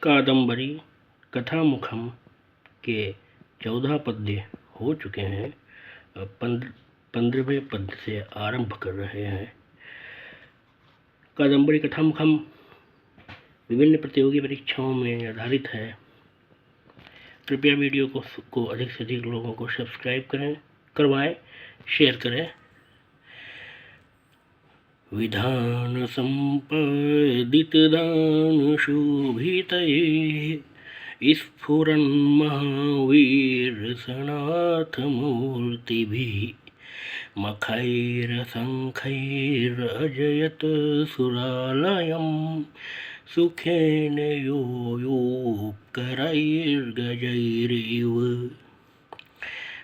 कादंबरी कथामुखम के 14 पद्य हो चुके हैं। 15वें पद्य से आरंभ कर रहे हैं। कादंबरी कथामुखम विभिन्न प्रतियोगी परीक्षाओं में निर्धारित है। कृपया वीडियो को अधिक से अधिक लोगों को सब्सक्राइब करवाएं, शेयर करें। विधान संपादित दान शोभितये स्फुरन् महावीर सनाथ मूर्तिभिः मखैरशंखैरजयत सुरालयं सुखेन योऽपकरैर्गजैरिव।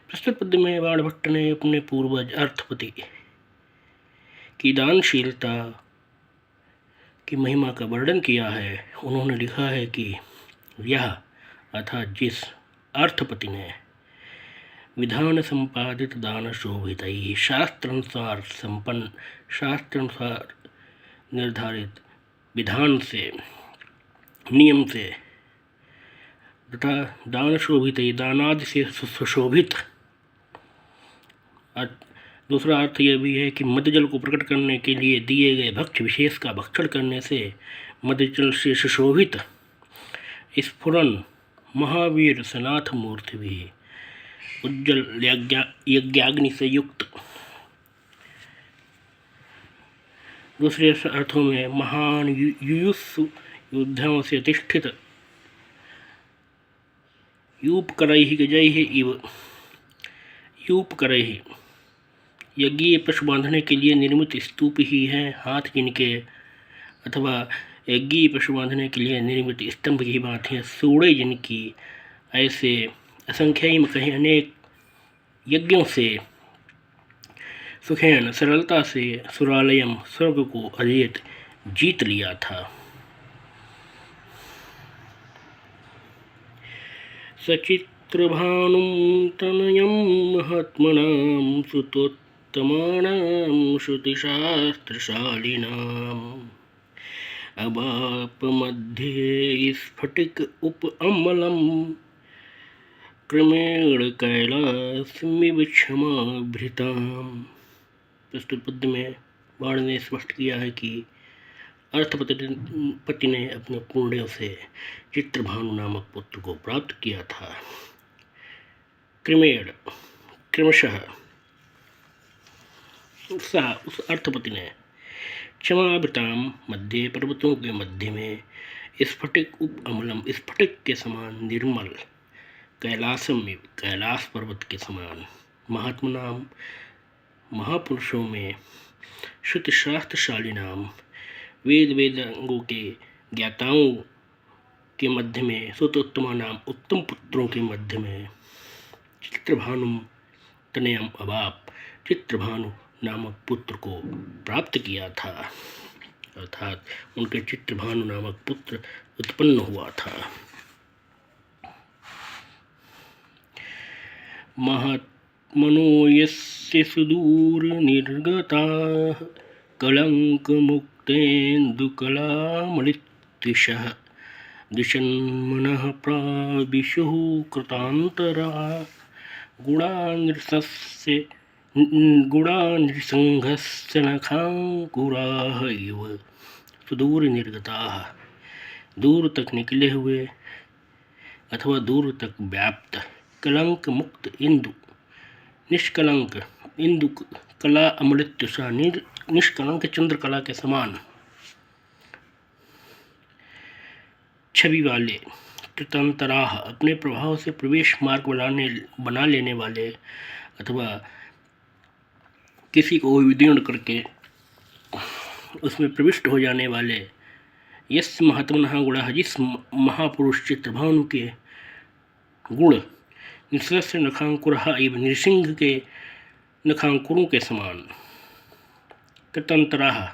प्रस्तुत पद्य में बाणभट्ट ने अपने पूर्वज अर्थपति की दानशीलता की महिमा का वर्णन किया है। उन्होंने लिखा है कि यह अर्थात जिस अर्थपति ने विधान संपादित दान शोभित ही शास्त्रानुसार संपन्न, शास्त्रानुसार निर्धारित विधान से, नियम से तथा दान शोभित दानादि से सुशोभित। दूसरा अर्थ यह भी है कि मध्यजल को प्रकट करने के लिए दिए गए भक्ष्य विशेष का भक्षण करने से मध्यजल से सुशोभित स्फुरन महावीर सनाथ मूर्ति भी उज्जवल यज्ञाग्नि से युक्त। दूसरे अर्थों में महान युयुत्सु योद्धाओं से अधिष्ठित यूपकरैः गजैः इव। यूपकरैः यज्ञीय पशु बांधने के लिए निर्मित स्तूप ही हैं हाथ जिनके, अथवा यज्ञीय पशु बांधने के लिए निर्मित स्तंभ की बात है सूड़े जिनकी। ऐसे असंख्य कहीं अनेक यज्ञों से सुखेन सरलता से सुरालयम स्वर्ग को अजेत जीत लिया था। सचित्रभानुं तनयं महात्मनां सुतोत्तमानां श्रुतिशास्त्रशालिनाम् अवापमध्ये स्फटिक उपअमलं क्रमेण कैलासमिव क्षमाभृताम्। प्रस्तुत पद्य में बाण ने स्पष्ट किया है कि अर्थपति ने अपने पुण्यों से चित्रभानु नामक पुत्र को प्राप्त किया था। क्रमशः उस अर्थपति ने क्षमाभृताम मध्य पर्वतों के मध्य में स्फटिक उप अमलम स्फटिक के समान निर्मल कैलासम में कैलाश पर्वत के समान महात्मनाम महापुरुषों में श्रुतिशास्त्रशाली नाम वेदांगों के ज्ञाताओं के मध्य में सुतोत्तमा नाम उत्तम पुत्रों के मध्य में चित्रभानु तनयम अवाप चित्रभानु नामक पुत्र को प्राप्त किया था, अर्थात उनके चित्रभानु नामक पुत्र उत्पन्न हुआ था। महात्मनो यस्य सुदूर निर्गताः कलंक मुक्तेन्दुकलामृत्युषः दिशन्मनः प्राविशुः कृतान्तरा गुणानृसंघस्य नखांकुराः इव। सुदूर निर्गताः दूर तक निकले हुए अथवा दूर तक व्याप्त, कलंक मुक्त इंदु निष्कलंक इंदु कला अमृत्युषा निष्कलंक चंद्रकला के समान छवि वाले कृतांतराह अपने प्रभाव से प्रवेश मार्ग बना लेने वाले अथवा किसी को विदीर्ण करके उसमें प्रविष्ट हो जाने वाले यस महात्मनः गुणः जिस महापुरुष चित्रभानु के गुण निसरस्य नखांकुरः एवं नृसिंह के नखांकुरों के समान कृतांतराः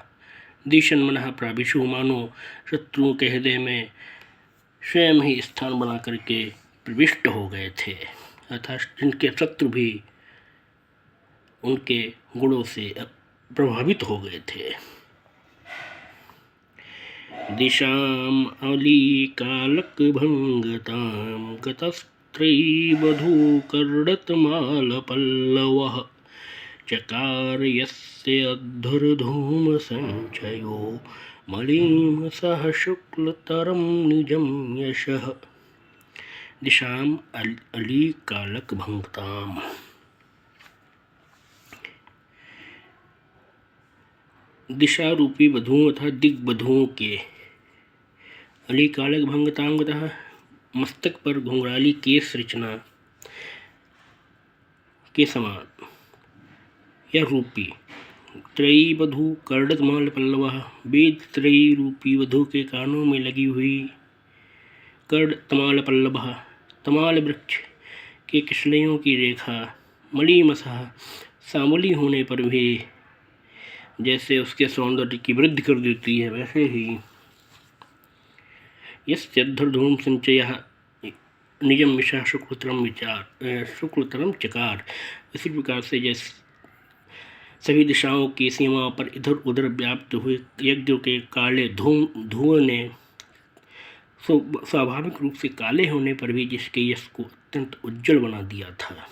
दिशन मनः प्राविशु मानो शत्रुओं के हृदय में स्वयं ही स्थान बना करके प्रविष्ट हो गए थे, अर्थात जिनके शत्रु भी उनके गुणों से प्रभावित हो गए थे। दिशाम् अलीकालकभङ्गतां गतस्त्रीवधूकर्दतमालपल्लवः चकार यस्य अद्धुरधूमसञ्चयो मलिं सह शुक्लतरं निजं यशः। दिशाम् अलीकालकभङ्गताम्। दिशा रूपी वधुओं तथा दिग्वधुओं के अलीकालक भंगतांगतः मस्तक पर घुंघराली केस रचना के समान यह रूपी त्रयी वधु कर्दतमाल पल्लव वेद त्रयी रूपी वधु के कानों में लगी हुई कर्दतमाल पल्लव तमाल वृक्ष के किशलयों की रेखा मणिमसः सांवली होने पर भी जैसे उसके सौंदर्य की वृद्धि कर देती है, वैसे ही यस्यद्धर्धूम संचयः निजम मिशा शुक्लतरम चकार। इसी प्रकार से जैसे सभी दिशाओं की सीमा पर इधर उधर व्याप्त हुए यज्ञों के काले धुएं ने स्वाभाविक रूप से काले होने पर भी जिसके यश को अत्यंत उज्जवल बना दिया था।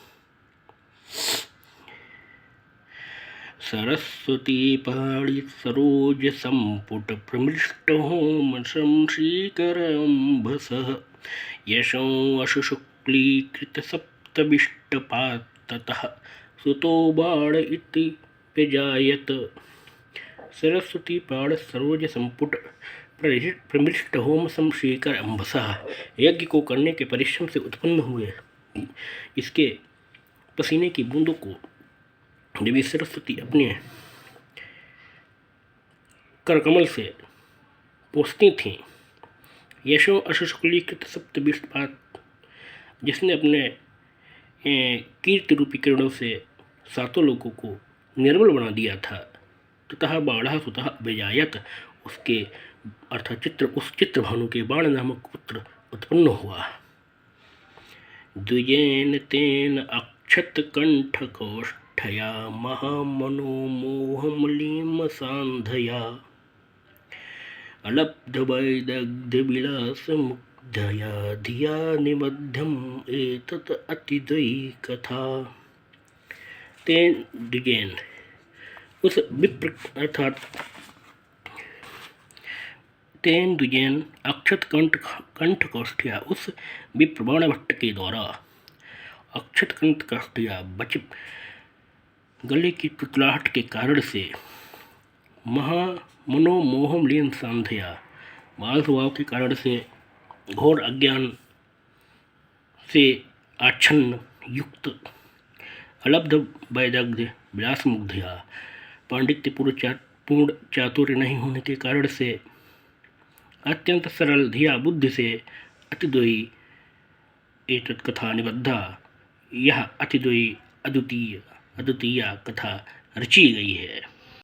सरस्वती पाणि सरोज संपुट प्रमृष्ट होम शंशीकरंभसः यशो अशुशुक्लीकृत सप्तविष्टपाततः सुतो बाण इति व्यजायत। सरस्वती पाण सरोज संपुट प्रमृष्ट होम शंशीकर अंबसः यज्ञ को करने के परिश्रम से उत्पन्न हुए इसके पसीने की बूंदों को देवी सरस्वती अपने करकमल से पोंछती थीं। यशो अशुशुक्लीकृत सप्तविष्टपात जिसने अपने कीर्ति रूपी किरणों से सातों लोगों को निर्मल बना दिया था। ततः बाढ़ा सुतः विजायत उसके अर्थात उस चित्रभानु के बाण नामक पुत्र उत्पन्न हुआ। द्विजेन तेन अक्षत कंठ कोष्ठया महामनोमोहमलीम सांधया अलब्ध वैदग्ध विलास मुग्धया धिया निबद्धम एतत् अतिद्वयी कथा। तेन द्विजेन उस विप्र अर्थात तेन द्विजेन अक्षत कंठ कोष्ठया उस विप्रबाण भट्ट के द्वारा अक्षत कंठ कोष्ठया बच गले की तुतलाहट के कारण से मनोमोहम लीन सांध्या बाल स्वभाव के कारण से घोर अज्ञान से आच्छन्न युक्त अलब्ध वैदग्ध विलास मुग्धया पांडित्य पूर्ण चातुर्य नहीं होने के कारण से अत्यंत सरल धिया बुद्धि से अतिद्वयी एतत् कथा निबद्धा यह अतिद्वयी अद्वितीय कथा रची गई है।